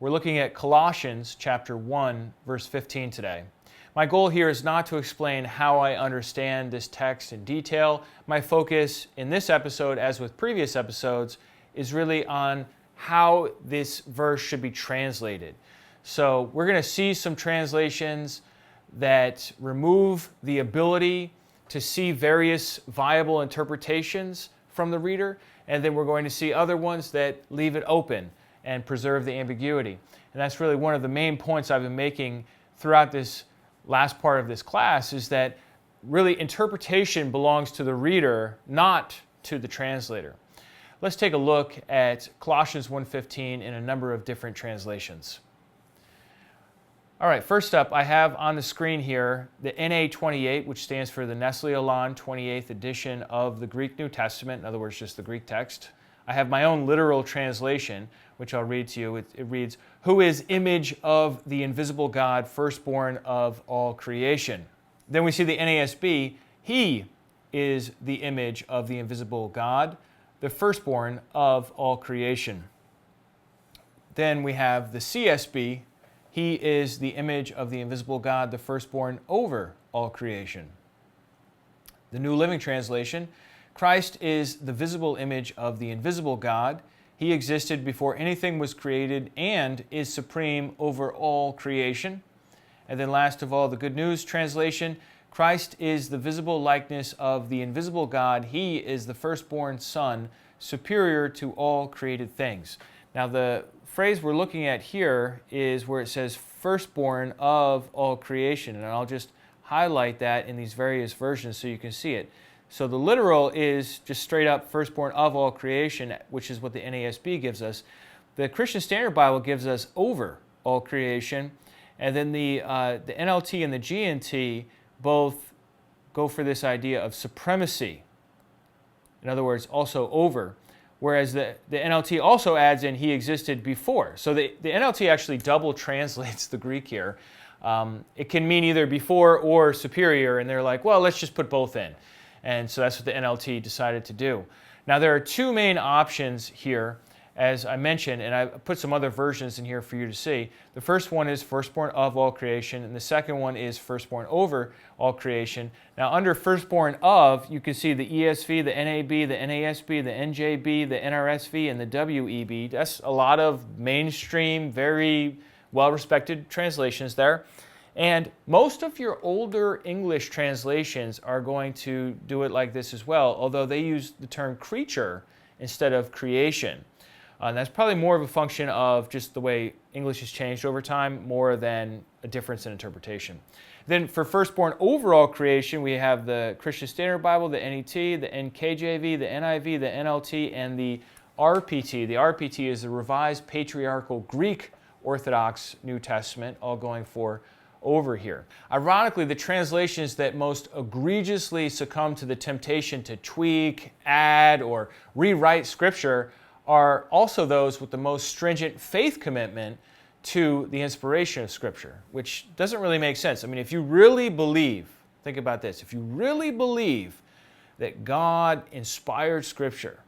We're looking at Colossians chapter 1, verse 15 today. My goal here is not to explain how I understand this text in detail. My focus in this episode, as with previous episodes, is really on how this verse should be translated. So we're going to see some translations that remove the ability to see various viable interpretations from the reader, and then we're going to see other ones that leave it open and preserve the ambiguity. And that's really one of the main points I've been making throughout this last part of this class, is that really interpretation belongs to the reader, not to the translator. Let's take a look at Colossians 1:15 in a number of different translations. All right, first up, I have on the screen here the NA28, which stands for the Nestle Aland 28th edition of the Greek New Testament, in other words, just the Greek text. I have my own literal translation, which I'll read to you. It reads, "Who is image of the invisible God, firstborn of all creation." Then we see the NASB, "He is the image of the invisible God, the firstborn of all creation." Then we have the CSB, "He is the image of the invisible God, the firstborn over all creation." The New Living Translation, "Christ is the visible image of the invisible God. He existed before anything was created and is supreme over all creation." And then last of all, the Good News Translation, "Christ is the visible likeness of the invisible God. He is the firstborn Son, superior to all created things." Now the phrase we're looking at here is where it says firstborn of all creation, and I'll just highlight that in these various versions so you can see it. So the literal is just straight up firstborn of all creation, which is what the NASB gives us. The Christian Standard Bible gives us over all creation, and then the NLT and the GNT both go for this idea of supremacy. In other words, also over. Whereas the NLT also adds in "he existed before." So the NLT actually double translates the Greek here. It can mean either before or superior, and they're like, well, let's just put both in. And so that's what the NLT decided to do. Now there are two main options here, as I mentioned, and I put some other versions in here for you to see. The first one is firstborn of all creation, and the second one is firstborn over all creation. Now under firstborn of, you can see the ESV, the NAB, the NASB, the NJB, the NRSV, and the WEB. That's a lot of mainstream, very well-respected translations there. And most of your older English translations are going to do it like this as well, although they use the term creature instead of creation. And that's probably more of a function of just the way English has changed over time, more than a difference in interpretation. Then for firstborn overall creation, we have the Christian Standard Bible, the NET, the NKJV, the NIV, the NLT, and the RPT. The RPT is the Revised Patriarchal Greek Orthodox New Testament, all going for over here. Ironically, the translations that most egregiously succumb to the temptation to tweak, add, or rewrite Scripture are also those with the most stringent faith commitment to the inspiration of Scripture, which doesn't really make sense. I mean, if you really believe, think about this, if you really believe that God inspired Scripture,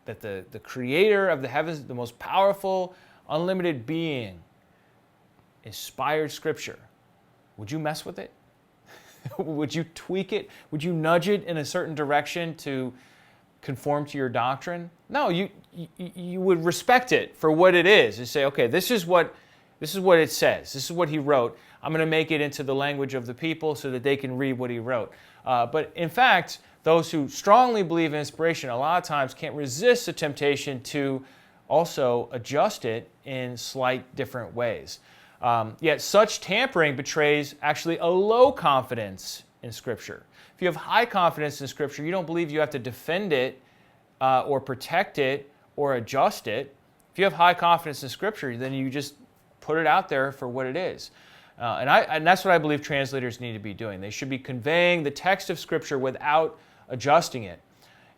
that the creator of the heavens, the most powerful, unlimited being, inspired Scripture, would you mess with it? Would you tweak it? Would you nudge it in a certain direction to conform to your doctrine? No, you would respect it for what it is and say, okay, this is what it says. This is what he wrote. I'm going to make it into the language of the people so that they can read what he wrote. But in fact, those who strongly believe in inspiration a lot of times can't resist the temptation to also adjust it in slight different ways. Yet such tampering betrays actually a low confidence in Scripture. If you have high confidence in Scripture, you don't believe you have to defend it or protect it or adjust it. If you have high confidence in Scripture, then you just put it out there for what it is. And that's what I believe translators need to be doing. They should be conveying the text of Scripture without adjusting it.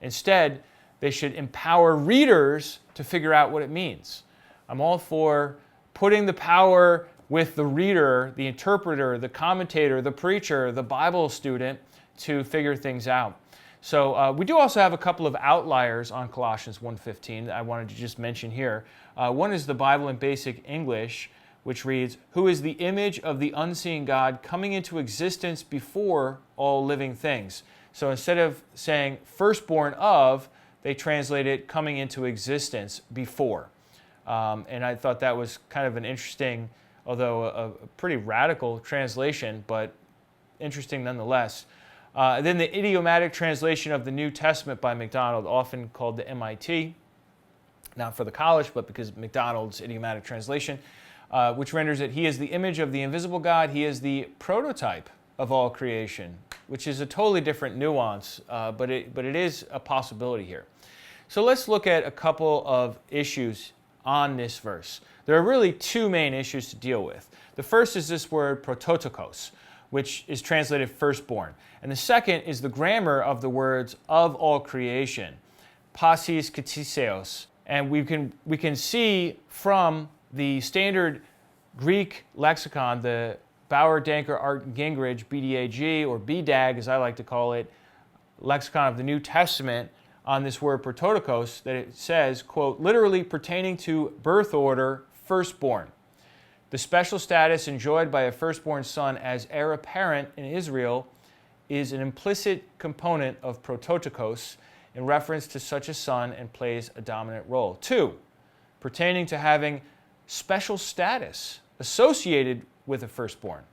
Instead, they should empower readers to figure out what it means. I'm all for putting the power with the reader, the interpreter, the commentator, the preacher, the Bible student to figure things out. So we do also have a couple of outliers on Colossians 1:15 that I wanted to just mention here. One is the Bible in Basic English, which reads, "Who is the image of the unseen God coming into existence before all living things." So instead of saying firstborn of, they translate it coming into existence before. And I thought that was kind of an interesting, although a pretty radical translation, but interesting nonetheless. Then the idiomatic translation of the New Testament by MacDonald, often called the MIT, not for the college, but because MacDonald's idiomatic translation, which renders it, "He is the image of the invisible God, he is the prototype of all creation," which is a totally different nuance, but it is a possibility here. So let's look at a couple of issues on this verse. There are really two main issues to deal with. The first is this word prototypos, which is translated firstborn. And the second is the grammar of the words of all creation, pasis ktiseos. And we can see from the standard Greek lexicon, the Bauer, Danker, Art, Gingrich, BDAG, or BDAG as I like to call it, lexicon of the New Testament, on this word prototypos, that it says, quote, "literally pertaining to birth order, firstborn. The special status enjoyed by a firstborn son as heir apparent in Israel is an implicit component of prototypos in reference to such a son and plays a dominant role." 2, pertaining to having special status associated with a firstborn.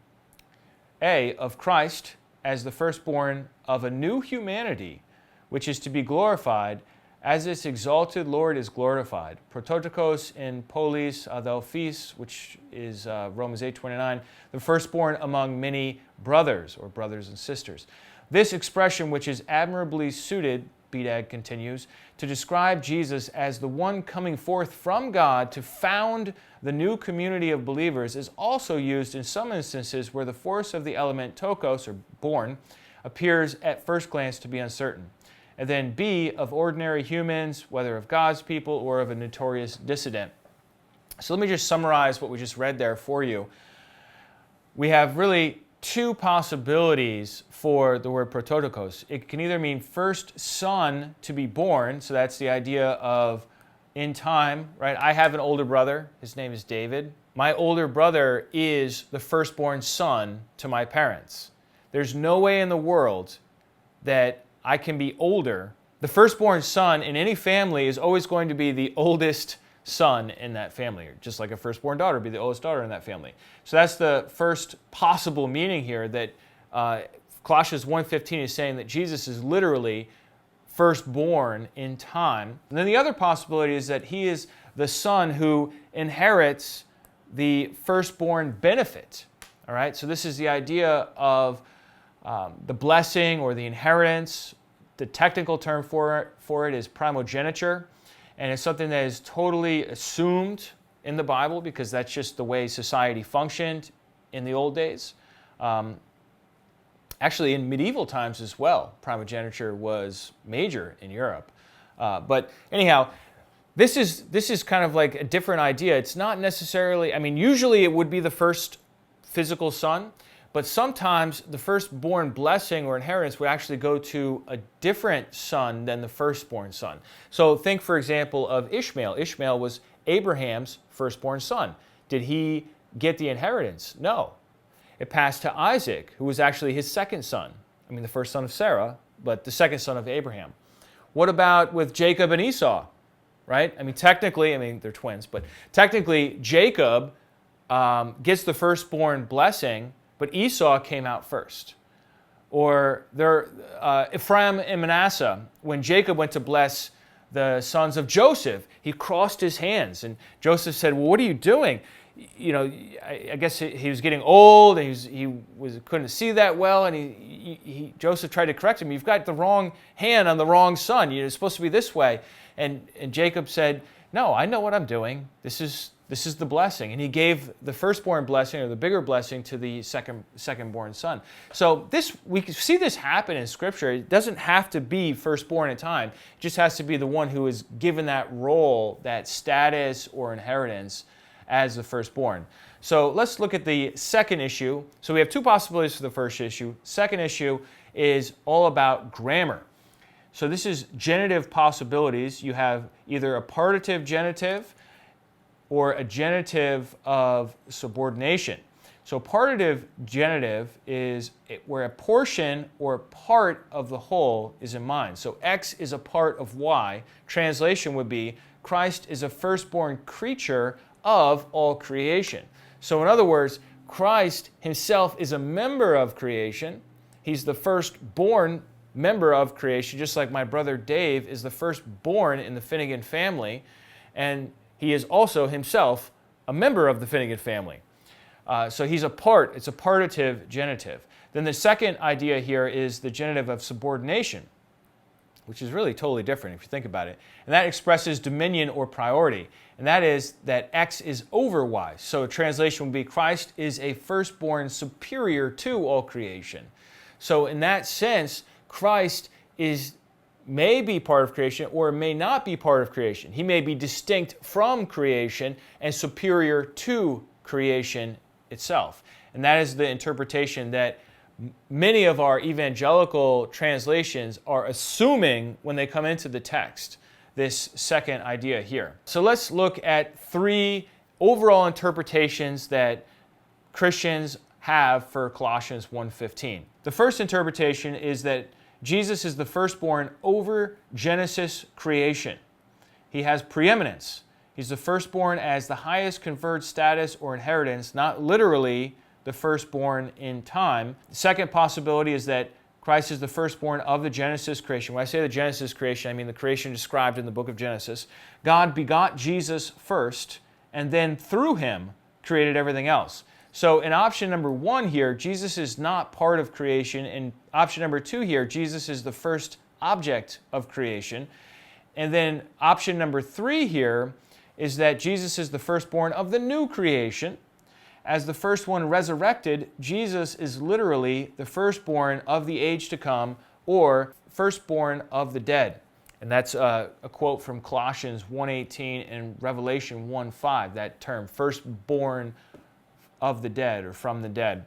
A, of Christ as the firstborn of a new humanity, which is to be glorified as its exalted Lord is glorified. Prototypos in polis adelphis, which is Romans 8:29, the firstborn among many brothers, or brothers and sisters. This expression, which is admirably suited, BDAG continues, to describe Jesus as the one coming forth from God to found the new community of believers, is also used in some instances where the force of the element tokos, or born, appears at first glance to be uncertain. And then B, of ordinary humans, whether of God's people or of a notorious dissident. So let me just summarize what we just read there for you. We have really two possibilities for the word prototypos. It can either mean first son to be born, so that's the idea of in time, right? I have an older brother, his name is David. My older brother is the firstborn son to my parents. There's no way in the world that I can be older. The firstborn son in any family is always going to be the oldest son in that family, just like a firstborn daughter would be the oldest daughter in that family. So that's the first possible meaning here, that Colossians 1:15 is saying that Jesus is literally firstborn in time. And then the other possibility is that he is the son who inherits the firstborn benefit. All right, so this is the idea of the blessing or the inheritance. The technical term for it is primogeniture, and it's something that is totally assumed in the Bible because that's just the way society functioned in the old days. Actually, in medieval times as well, primogeniture was major in Europe. But anyhow, this is kind of like a different idea. It's not necessarily, I mean, usually it would be the first physical son, but sometimes the firstborn blessing or inheritance would actually go to a different son than the firstborn son. So think, for example, of Ishmael. Ishmael was Abraham's firstborn son. Did he get the inheritance? No. It passed to Isaac, who was actually his second son. I mean, the first son of Sarah, but the second son of Abraham. What about with Jacob and Esau, right? I mean, technically, they're twins, but technically Jacob gets the firstborn blessing, but Esau came out first. Or Ephraim and Manasseh, when Jacob went to bless the sons of Joseph, he crossed his hands, and Joseph said, "Well, what are you doing?" You know, I guess he was getting old, and he couldn't see that well, and Joseph tried to correct him. "You've got the wrong hand on the wrong son. You're supposed to be this way." And Jacob said, "No, I know what I'm doing. This is the blessing." And he gave the firstborn blessing, or the bigger blessing, to the secondborn son. So we see this happen in Scripture. It doesn't have to be firstborn in time. It just has to be the one who is given that role, that status or inheritance as the firstborn. So let's look at the second issue. So we have two possibilities for the first issue. Second issue is all about grammar. So this is genitive possibilities. You have either a partitive genitive or a genitive of subordination. So partitive genitive is where a portion or part of the whole is in mind. So X is a part of Y. Translation would be Christ is a firstborn creature of all creation. So in other words, Christ himself is a member of creation. He's the firstborn member of creation, just like my brother Dave is the firstborn in the Finnegan family, and he is also himself a member of the Finnegan family. So he's a part, it's a partitive genitive. Then the second idea here is the genitive of subordination, which is really totally different if you think about it. And that expresses dominion or priority. And that is that X is over Y. So a translation would be Christ is a firstborn superior to all creation. So in that sense, Christ may be part of creation or may not be part of creation. He may be distinct from creation and superior to creation itself. And that is the interpretation that many of our evangelical translations are assuming when they come into the text, this second idea here. So let's look at three overall interpretations that Christians have for Colossians 1:15. The first interpretation is that Jesus is the firstborn over Genesis creation. He has preeminence. He's the firstborn as the highest conferred status or inheritance, not literally the firstborn in time. The second possibility is that Christ is the firstborn of the Genesis creation. When I say the Genesis creation, I mean the creation described in the book of Genesis. God begot Jesus first, and then through him created everything else. So in option number 1 here, Jesus is not part of creation. In option number 2 here, Jesus is the first object of creation. And then option number 3 here is that Jesus is the firstborn of the new creation. As the first one resurrected, Jesus is literally the firstborn of the age to come, or firstborn of the dead. And that's a quote from Colossians 1:18 and Revelation 1:5, that term, firstborn of the dead or from the dead.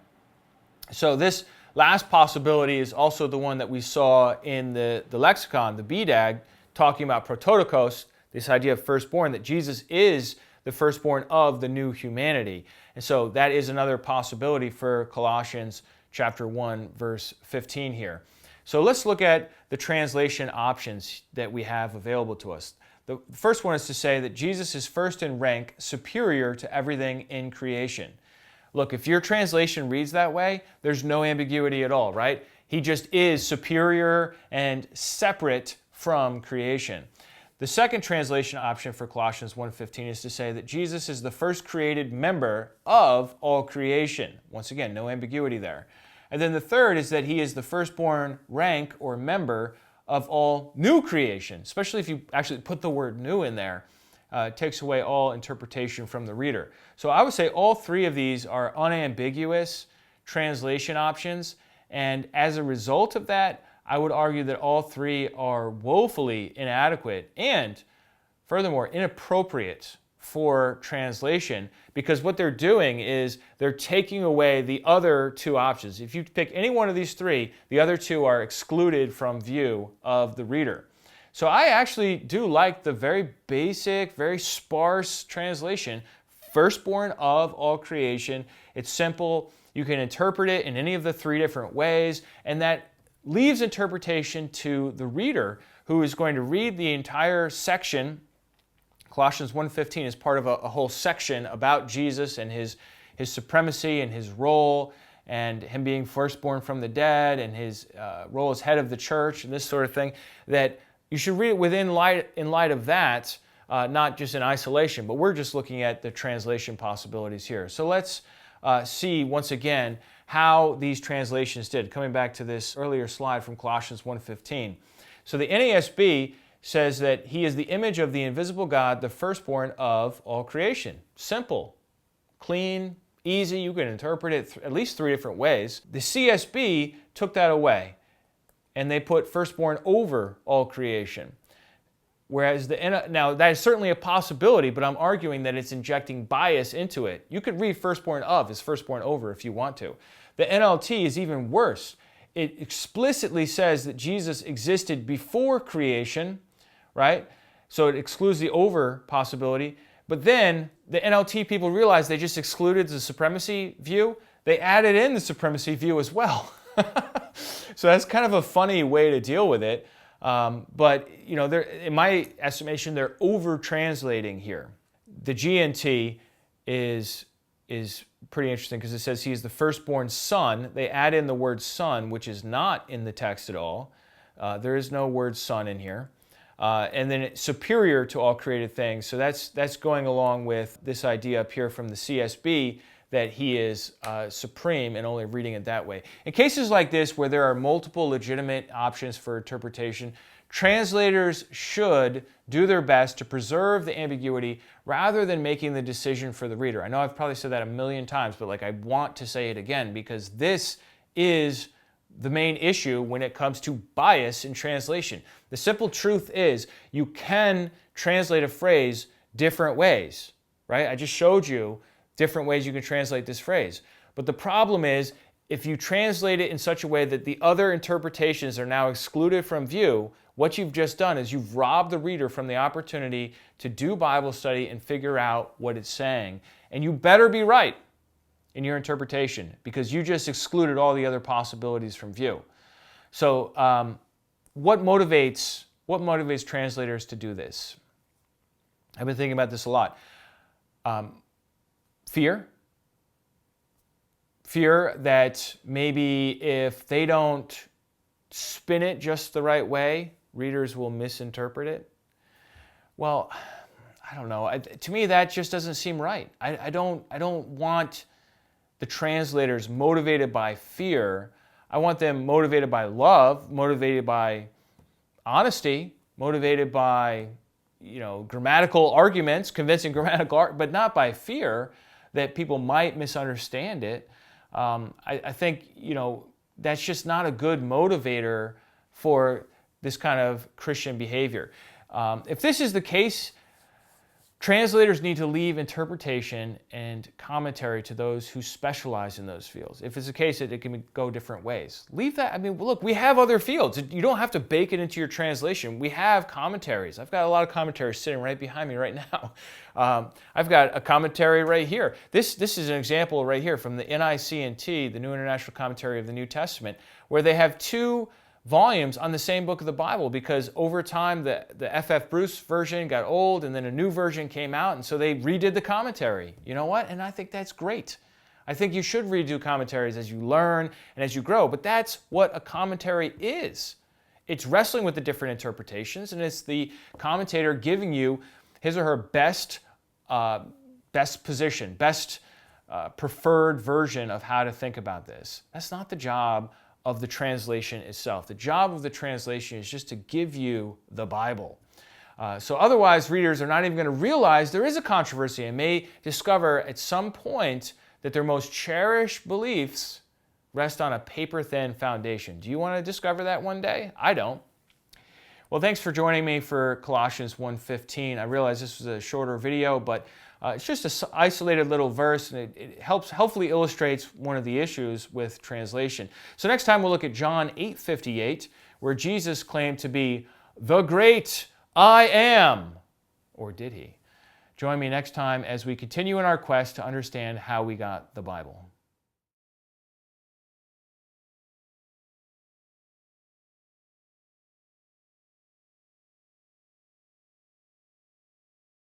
So this last possibility is also the one that we saw in the lexicon, the BDAG, talking about Prototypos, this idea of firstborn, that Jesus is the firstborn of the new humanity. And so that is another possibility for Colossians chapter 1, verse 15 here. So let's look at the translation options that we have available to us. The first one is to say that Jesus is first in rank, superior to everything in creation. Look, if your translation reads that way, there's no ambiguity at all, right? He just is superior and separate from creation. The second translation option for Colossians 1:15 is to say that Jesus is the first created member of all creation. Once again, no ambiguity there. And then the third is that he is the firstborn rank or member of all new creation, especially if you actually put the word new in there. It takes away all interpretation from the reader. So I would say all three of these are unambiguous translation options, and as a result of that, I would argue that all three are woefully inadequate and, furthermore, inappropriate for translation, because what they're doing is they're taking away the other two options. If you pick any one of these three, the other two are excluded from view of the reader. So I actually do like the very basic, very sparse translation, firstborn of all creation. It's simple. You can interpret it in any of the three different ways, and that leaves interpretation to the reader, who is going to read the entire section. Colossians 1:15 is part of a whole section about Jesus and his supremacy and his role, and him being firstborn from the dead, and his role as head of the church, and this sort of thing, that you should read it in light of that, not just in isolation, but we're just looking at the translation possibilities here. So let's see once again how these translations did. Coming back to this earlier slide from Colossians 1:15. So the NASB says that he is the image of the invisible God, the firstborn of all creation. Simple, clean, easy. You can interpret it at least three different ways. The CSB took that away, and they put firstborn over all creation. Whereas now that is certainly a possibility, but I'm arguing that it's injecting bias into it. You could read firstborn of as firstborn over if you want to. The NLT is even worse. it explicitly says that Jesus existed before creation, right? So it excludes the over possibility. But then the NLT people realized they just excluded the supremacy view. They added in the supremacy view as well. So that's kind of a funny way to deal with it. But you know, in my estimation, they're over-translating here. The GNT is pretty interesting because it says he is the firstborn son. They add in the word son, which is not in the text at all. There is no word son in here. And then it's superior to all created things. So that's going along with this idea up here from the CSB that he is supreme, and only reading it that way. In cases like this where there are multiple legitimate options for interpretation, translators should do their best to preserve the ambiguity rather than making the decision for the reader. I know I've probably said that a million times, but like I want to say it again because this is the main issue when it comes to bias in translation. The simple truth is you can translate a phrase different ways, right? I just showed you different ways you can translate this phrase. But the problem is if you translate it in such a way that the other interpretations are now excluded from view, what you've just done is you've robbed the reader from the opportunity to do Bible study and figure out what it's saying. And you better be right in your interpretation because you just excluded all the other possibilities from view. So what motivates translators to do this? I've been thinking about this a lot. Fear. Fear that maybe if they don't spin it just the right way, readers will misinterpret it. Well, I don't know. To me, that just doesn't seem right. I don't want the translators motivated by fear. I want them motivated by love, motivated by honesty, motivated by, you know, grammatical arguments, convincing grammatical, but not by fear that people might misunderstand it. I think, you know, that's just not a good motivator for this kind of Christian behavior. If this is the case, translators need to leave interpretation and commentary to those who specialize in those fields. If it's the case that it can go different ways, leave that. I mean, look, we have other fields. You don't have to bake it into your translation. We have commentaries. I've got a lot of commentaries sitting right behind me right now. I've got a commentary right here. This is an example right here from the NICNT, the New International Commentary of the New Testament, where they have two volumes on the same book of the Bible because over time the F.F. Bruce version got old and then a new version came out, and so they redid the commentary. You know what? And I think that's great. I think you should redo commentaries as you learn and as you grow, but that's what a commentary is. It's wrestling with the different interpretations, and it's the commentator giving you his or her best position, best preferred version of how to think about this. That's not the job of the translation itself. The job of the translation is just to give you the Bible. So otherwise, readers are not even going to realize there is a controversy and may discover at some point that their most cherished beliefs rest on a paper-thin foundation. Do you want to discover that one day? I don't. Well, thanks for joining me for Colossians 1:15. I realize this was a shorter video, but it's just an isolated little verse, and it helpfully illustrates one of the issues with translation. So next time we'll look at John 8:58, where Jesus claimed to be the great I am. Or did he? Join me next time as we continue in our quest to understand how we got the Bible.